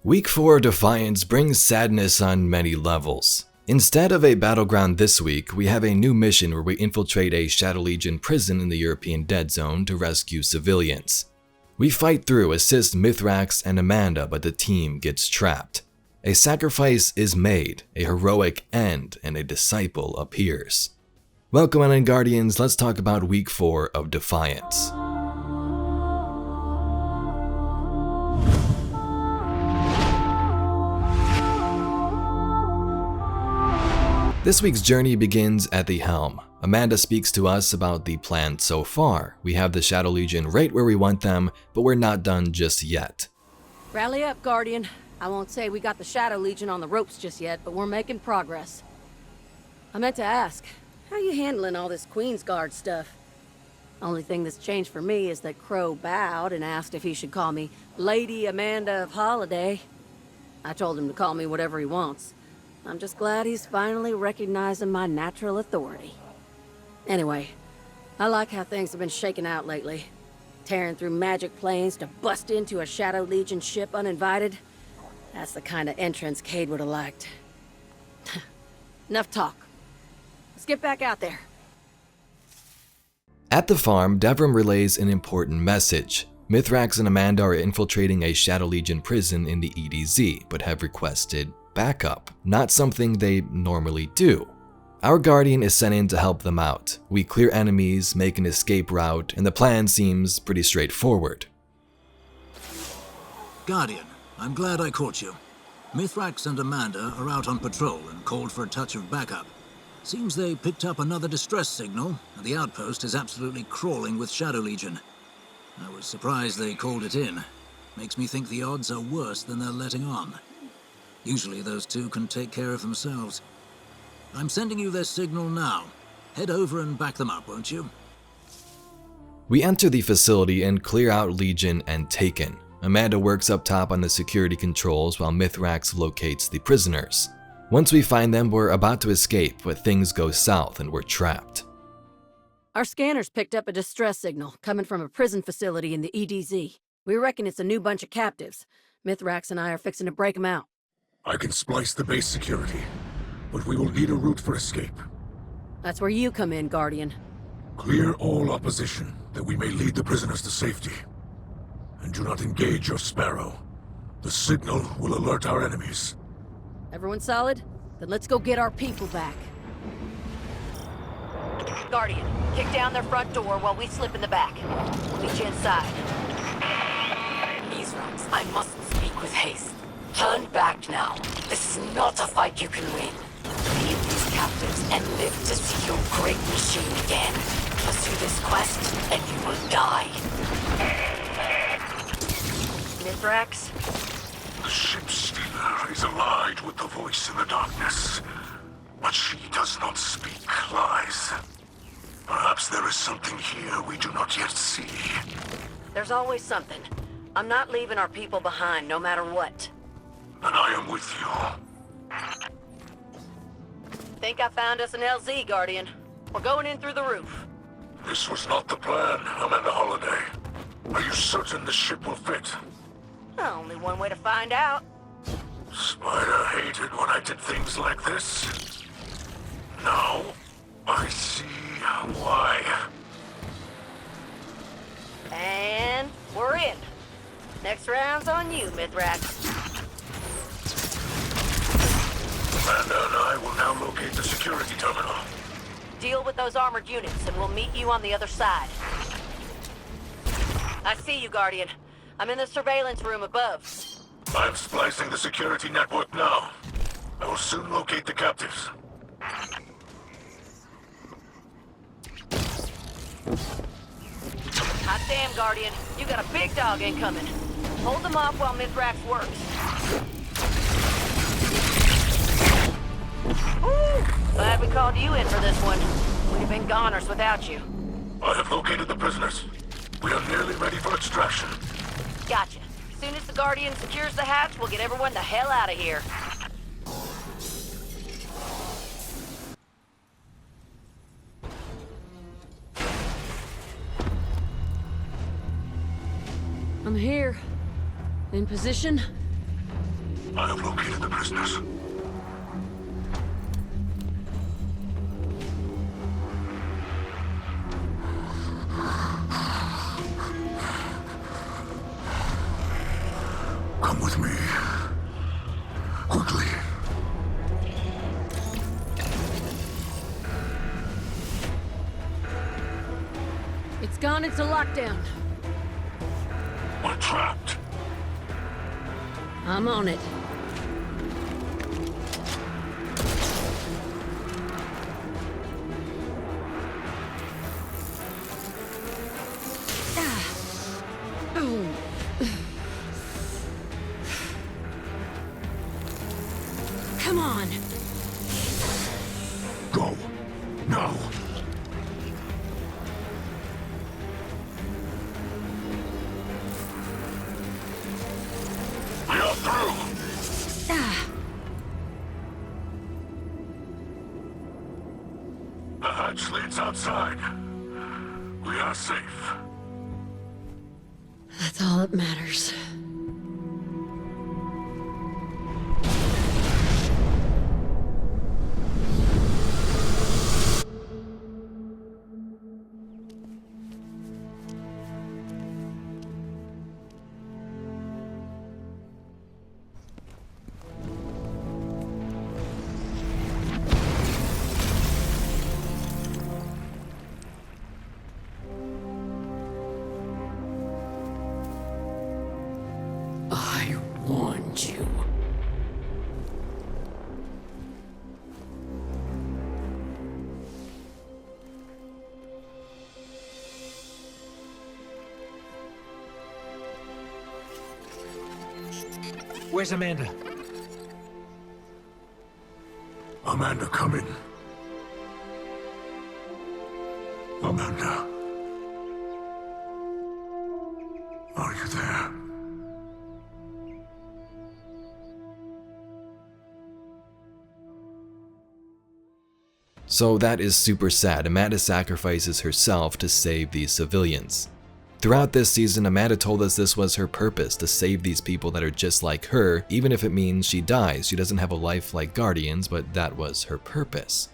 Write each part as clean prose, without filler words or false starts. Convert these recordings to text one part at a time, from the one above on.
Week 4 Defiance brings sadness on many levels. Instead of a battleground this week, we have a new mission where we infiltrate a Shadow Legion prison in the European Dead Zone to rescue civilians. We fight through, assist Mithrax and Amanda, but the team gets trapped. A sacrifice is made, a heroic end, and a disciple appears. Welcome on in, Guardians, let's talk about Week 4 of Defiance. This week's journey begins at the helm. Amanda speaks to us about the plan so far. We have the Shadow Legion right where we want them, but we're not done just yet. Rally up, Guardian. I won't say we got the Shadow Legion on the ropes just yet, but we're making progress. I meant to ask, how you handling all this Queen's Guard stuff? Only thing that's changed for me is that Crow bowed and asked if he should call me Lady Amanda of Holiday. I told him to call me whatever he wants. I'm just glad he's finally recognizing my natural authority. Anyway, I like how things have been shaking out lately. Tearing through magic planes to bust into a Shadow Legion ship uninvited. That's the kind of entrance Cade would have liked. Enough talk. Let's get back out there. At the farm, Devrim relays an important message. Mithrax and Amanda are infiltrating a Shadow Legion prison in the EDZ, but have requested backup, not something they normally do. Our Guardian is sent in to help them out. We clear enemies, make an escape route, and the plan seems pretty straightforward. Guardian, I'm glad I caught you. Mithrax and Amanda are out on patrol and called for a touch of backup. Seems they picked up another distress signal, and the outpost is absolutely crawling with Shadow Legion. I was surprised they called it in. Makes me think the odds are worse than they're letting on. Usually those two can take care of themselves. I'm sending you their signal now. Head over and back them up, won't you? We enter the facility and clear out Legion and Taken. Amanda works up top on the security controls while Mithrax locates the prisoners. Once we find them, we're about to escape, but things go south and we're trapped. Our scanners picked up a distress signal coming from a prison facility in the EDZ. We reckon it's a new bunch of captives. Mithrax and I are fixing to break them out. I can splice the base security, but we will need a route for escape. That's where you come in, Guardian. Clear all opposition, that we may lead the prisoners to safety. And do not engage your Sparrow. The signal will alert our enemies. Everyone solid? Then let's go get our people back. Guardian, kick down their front door while we slip in the back. We'll meet you inside. Mithrax, I mustn't speak with haste. Turn back now. This is not a fight you can win. Leave these captives and live to see your great machine again. Pursue this quest, and you will die. Mithrax? The ship stealer is allied with the voice in the darkness, but she does not speak lies. Perhaps there is something here we do not yet see. There's always something. I'm not leaving our people behind, no matter what. Then I am with you. Think I found us an LZ, Guardian. We're going in through the roof. This was not the plan, Amanda Holiday. Are you certain the ship will fit? Only one way to find out. Spider hated when I did things like this. Now, I see why. And we're in. Next round's on you, Mithrax. Amanda and I will now locate the security terminal. Deal with those armored units, and we'll meet you on the other side. I see you, Guardian. I'm in the surveillance room above. I'm splicing the security network now. I will soon locate the captives. Hot damn, Guardian. You got a big dog incoming. Hold them off while Mithrax works. Woo! Glad we called you in for this one. We'd have been goners without you. I have located the prisoners. We are nearly ready for extraction. Gotcha. As soon as the Guardian secures the hatch, we'll get everyone the hell out of here. I'm here. In position. I have located the prisoners. Come with me. Quickly. It's gone into lockdown. We're trapped. I'm on it. Come on. Go. Now. We are through. The hatch leads outside. We are safe. That's all that matters. I warned you. Where's Amanda? Amanda, come in. Amanda. Are you there? So that is super sad. Amanda sacrifices herself to save these civilians. Throughout this season, Amanda told us this was her purpose, to save these people that are just like her, even if it means she dies. She doesn't have a life like Guardians, but that was her purpose.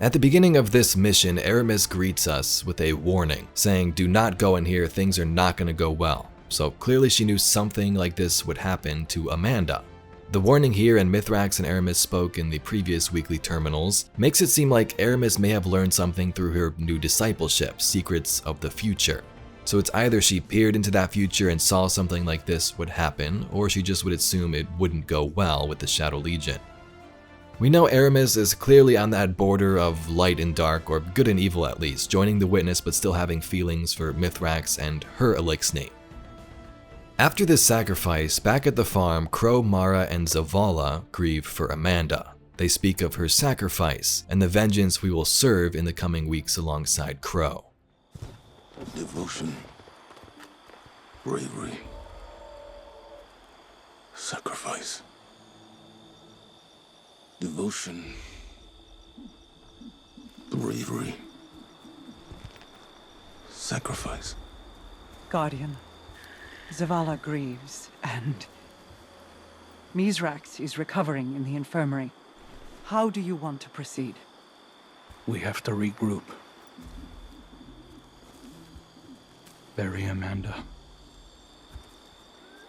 At the beginning of this mission, Aramis greets us with a warning, saying, "Do not go in here, things are not going to go well." So clearly she knew something like this would happen to Amanda. The warning here, and Mithrax and Aramis spoke in the previous weekly terminals, makes it seem like Aramis may have learned something through her new discipleship, Secrets of the Future. So it's either she peered into that future and saw something like this would happen, or she just would assume it wouldn't go well with the Shadow Legion. We know Aramis is clearly on that border of light and dark, or good and evil at least, joining the Witness but still having feelings for Mithrax and her Elixni. After this sacrifice, back at the farm, Crow, Mara, and Zavala grieve for Amanda. They speak of her sacrifice and the vengeance we will serve in the coming weeks alongside Crow. Devotion. Bravery. Sacrifice. Devotion. Bravery. Sacrifice. Guardian, Zavala grieves, and Mithrax is recovering in the infirmary. How do you want to proceed? We have to regroup. Bury Amanda.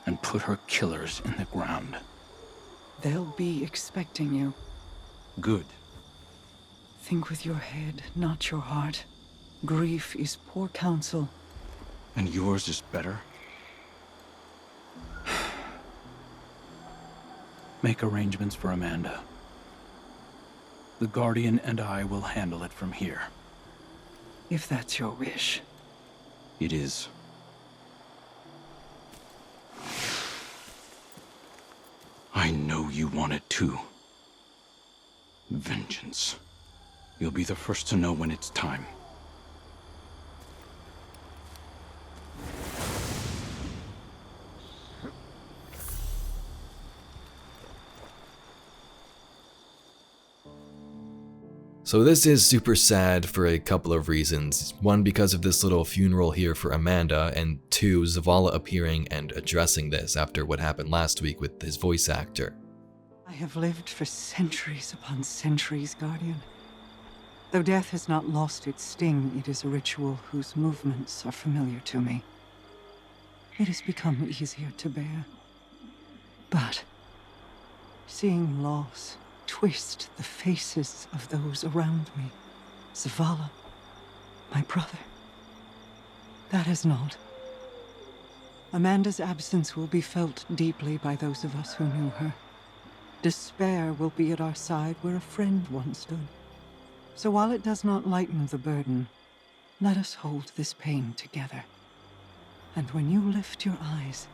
And put her killers in the ground. They'll be expecting you. Good. Think with your head, not your heart. Grief is poor counsel. And yours is better? Make arrangements for Amanda. The Guardian and I will handle it from here. If that's your wish. It is. I know you want it too. Vengeance. You'll be the first to know when it's time. So this is super sad for a couple of reasons. One, because of this little funeral here for Amanda, and two, Zavala appearing and addressing this after what happened last week with his voice actor. I have lived for centuries upon centuries, Guardian. Though death has not lost its sting, it is a ritual whose movements are familiar to me. It has become easier to bear. But seeing loss twist the faces of those around me, Zavala, my brother, that has not. Amanda's absence will be felt deeply by those of us who knew her. Despair will be at our side where a friend once stood. So while it does not lighten the burden, let us hold this pain together. And when you lift your eyes,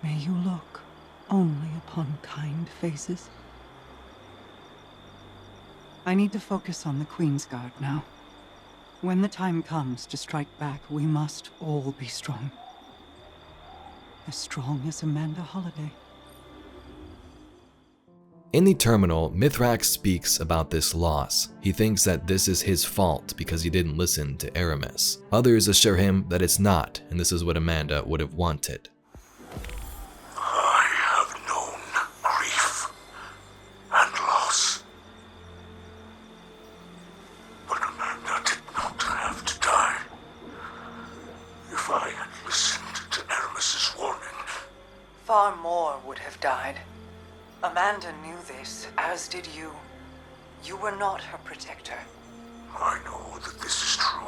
may you look only upon kind faces. I need to focus on the Queen's Guard now. When the time comes to strike back, we must all be strong. As strong as Amanda Holliday. In the terminal, Mithrax speaks about this loss. He thinks that this is his fault because he didn't listen to Aramis. Others assure him that it's not, and this is what Amanda would have wanted. I have known grief and loss. But Amanda did not have to die. If I had listened to Aramis's warning, Far more would have died. Amanda knew this, as did you. You were not her protector. I know that this is true.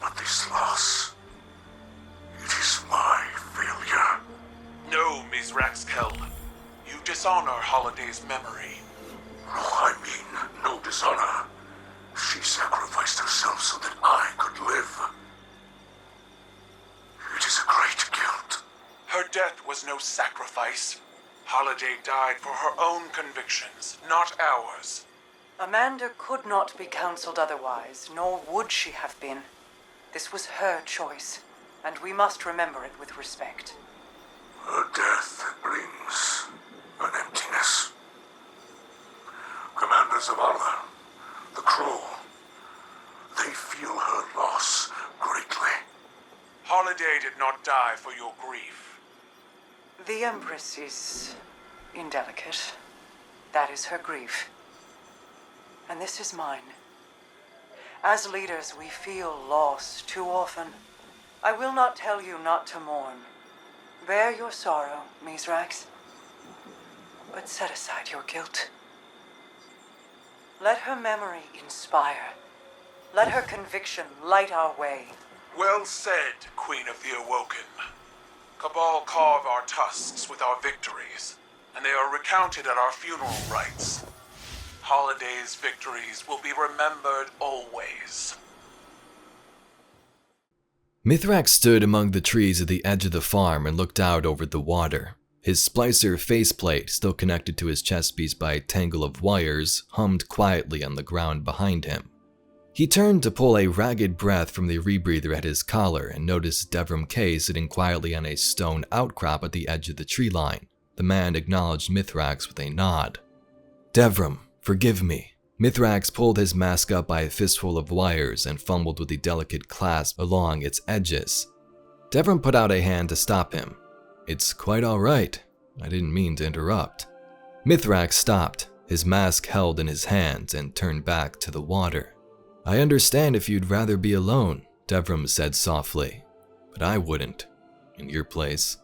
But this loss, it is my failure. No, Ms. Raxkel. You dishonor Holiday's memory. No, I mean no dishonor. She sacrificed herself so that I could live. It is a great guilt. Her death was no sacrifice. Holiday died for her own convictions, not ours. Amanda could not be counseled otherwise, nor would she have been. This was her choice, and we must remember it with respect. Her death brings an emptiness. Commander Zavala, the Crow, they feel her loss greatly. Holiday did not die for your grief. The Empress is indelicate. That is her grief. And this is mine. As leaders, we feel loss too often. I will not tell you not to mourn. Bear your sorrow, Mithrax. But set aside your guilt. Let her memory inspire. Let her conviction light our way. Well said, Queen of the Awoken. Cabal carve our tusks with our victories, and they are recounted at our funeral rites. Holiday's victories will be remembered always. Mithrax stood among the trees at the edge of the farm and looked out over the water. His splicer faceplate, still connected to his chest piece by a tangle of wires, hummed quietly on the ground behind him. He turned to pull a ragged breath from the rebreather at his collar and noticed Devram K sitting quietly on a stone outcrop at the edge of the tree line. The man acknowledged Mithrax with a nod. Devram, forgive me. Mithrax pulled his mask up by a fistful of wires and fumbled with the delicate clasp along its edges. Devram put out a hand to stop him. It's quite all right. I didn't mean to interrupt. Mithrax stopped, his mask held in his hands, and turned back to the water. I understand if you'd rather be alone, Devram said softly, but I wouldn't, in your place.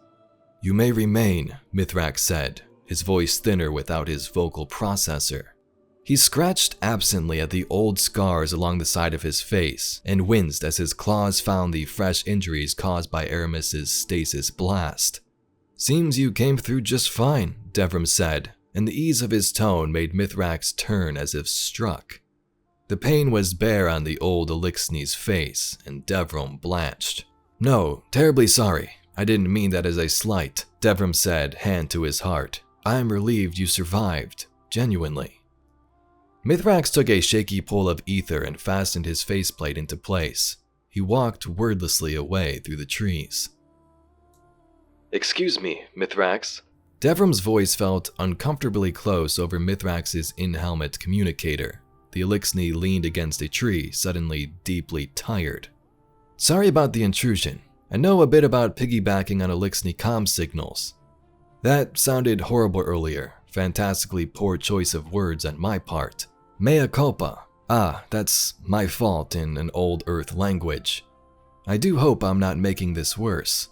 You may remain, Mithrax said, his voice thinner without his vocal processor. He scratched absently at the old scars along the side of his face and winced as his claws found the fresh injuries caused by Aramis's stasis blast. Seems you came through just fine, Devram said, and the ease of his tone made Mithrax turn as if struck. The pain was bare on the old Elixni's face, and Devram blanched. No, terribly sorry. I didn't mean that as a slight, Devram said, hand to his heart. I am relieved you survived, genuinely. Mithrax took a shaky pull of ether and fastened his faceplate into place. He walked wordlessly away through the trees. Excuse me, Mithrax. Devrum's voice felt uncomfortably close over Mithrax's in-helmet communicator. The Elixni leaned against a tree, suddenly deeply tired. Sorry about the intrusion. I know a bit about piggybacking on Elixni comm signals. That sounded horrible earlier. Fantastically poor choice of words on my part. Mea culpa. Ah, that's my fault in an old Earth language. I do hope I'm not making this worse.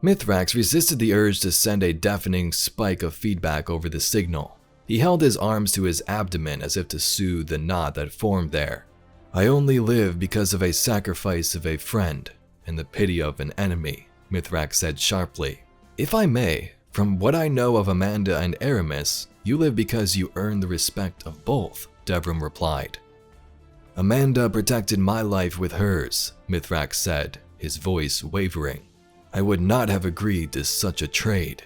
Mithrax resisted the urge to send a deafening spike of feedback over the signal. He held his arms to his abdomen as if to soothe the knot that formed there. I only live because of a sacrifice of a friend and the pity of an enemy, Mithrax said sharply. If I may, from what I know of Amanda and Aramis, you live because you earn the respect of both, Devrim replied. Amanda protected my life with hers, Mithrax said, his voice wavering. I would not have agreed to such a trade.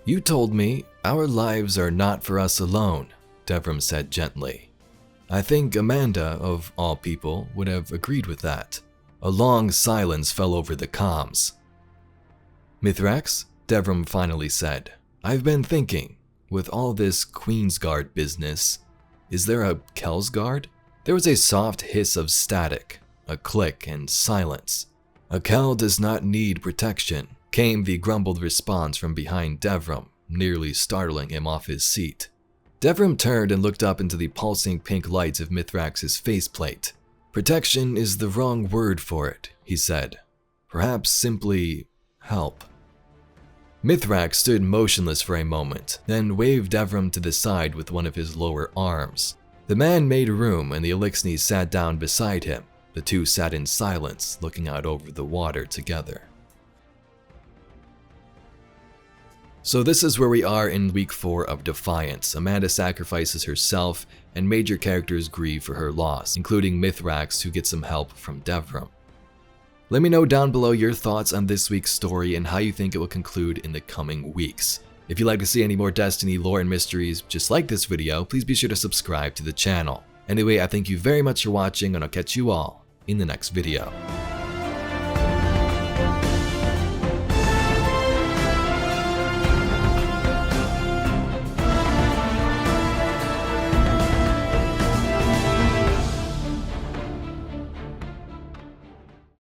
You told me our lives are not for us alone, Devrim said gently. I think Amanda, of all people, would have agreed with that. A long silence fell over the comms. Mithrax, Devrim finally said, I've been thinking, with all this Queensguard business, is there a Kelsguard? There was a soft hiss of static, a click and silence. A Kel does not need protection, came the grumbled response from behind Devrim, nearly startling him off his seat. Devrim turned and looked up into the pulsing pink lights of Mithrax's faceplate. Protection is the wrong word for it, he said. Perhaps simply help. Mithrax stood motionless for a moment, then waved Devrim to the side with one of his lower arms. The man made room and the Elixni sat down beside him. The two sat in silence, looking out over the water together. So this is where we are in week 4 of Defiance. Amanda sacrifices herself and major characters grieve for her loss, including Mithrax, who gets some help from Devrim. Let me know down below your thoughts on this week's story and how you think it will conclude in the coming weeks. If you'd like to see any more Destiny lore and mysteries just like this video, please be sure to subscribe to the channel. Anyway, I thank you very much for watching and I'll catch you all in the next video.